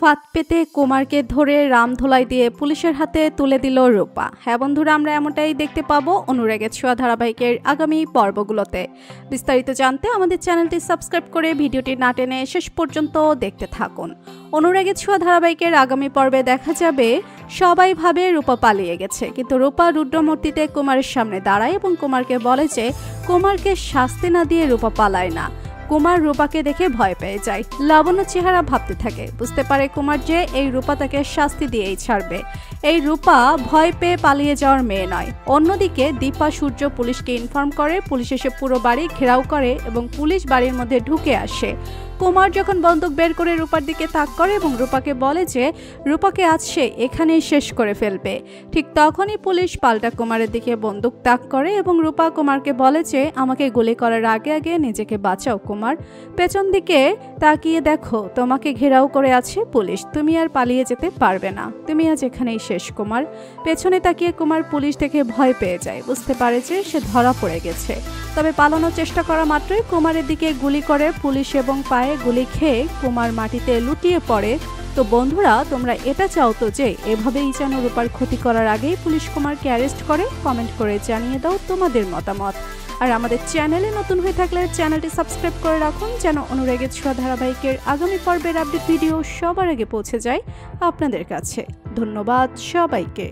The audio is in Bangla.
ফাঁদ পেতে কুমারকে ধরে রামধোলাই দিয়ে পুলিশের হাতে তুলে দিল রূপা। হ্যাঁ বন্ধুরা, আমরা এমনটাই দেখতে পাবো অনুরাগের ছোঁয়া ধারাবাহিকের আগামী পর্বগুলোতে। বিস্তারিত জানতে আমাদের চ্যানেলটি সাবস্ক্রাইব করে ভিডিওটি না টেনে শেষ পর্যন্ত দেখতে থাকুন। অনুরাগের ছোঁয়া ধারাবাহিকের আগামী পর্বে দেখা যাবে সবাই ভাবে রূপা পালিয়ে গেছে, কিন্তু রূপা রুদ্রমূর্তিতে কুমারের সামনে দাঁড়ায় এবং কুমারকে বলে যে কুমারকে শাস্তি না দিয়ে রূপা পালায় না। কুমার রূপাকে দেখে ভয় পেয়ে যায়। লাবণ্য চেহারা ভাবতে থাকে, বুঝতে পারে কুমার যে এই রূপা তাকে শাস্তি দিয়েই ছাড়বে। এই রূপা ভয় পেয়ে পালিয়ে যাওয়ার মেয়ে নয়। অন্যদিকে দীপা সূর্য পুলিশকে ইনফর্ম করে, পুলিশ এসে পুরো বাড়ি ঘেরাও করে এবং পুলিশ বাড়ির মধ্যে ঢুকে আসে। কুমার যখন বন্দুক বের করে রূপার দিকে তাক করে এবং রূপাকে বলে যে রূপাকে আজ সে এখানেই শেষ করে ফেলবে, ঠিক তখনই পুলিশ পাল্টা কুমারের দিকে বন্দুক তাক করে এবং রূপা কুমারকে বলে যে আমাকে গুলি করার আগে আগে নিজেকে বাঁচাও কুমার। পেছন দিকে তাকিয়ে দেখো, তোমাকে ঘেরাও করে আছে পুলিশ, তুমি আর পালিয়ে যেতে পারবে না, তুমি আজ এখানেই শেষ কুমার। পেছনে তাকিয়ে কুমার পুলিশ দেখে ভয় পেয়ে যায়, বুঝতে পারে যে সে ধরা পড়ে গেছে। তবে পালানোর চেষ্টা করা মাত্রই কুমারের দিকে গুলি করে পুলিশ এবং পায়ে গুলি খেয়ে কুমার মাটিতে লুটিয়ে পড়ে। তো বন্ধুরা, তোমরা এটা চাও তো যে এভাবেই যেন রূপার ক্ষতি করার আগেই পুলিশ কুমারকে অ্যারেস্ট করে? কমেন্ট করে জানিয়ে দাও তোমাদের মতামত। আর আমাদের চ্যানেলে নতুন হয়ে থাকলে চ্যানেলটি সাবস্ক্রাইব করে রাখুন, যেন অনুরাগের ছোঁয়া ধারাবাহিকের আগামী পর্বের আপডেট ভিডিও সবার আগে পৌঁছে যায় আপনাদের কাছে। ধন্যবাদ সবাইকে।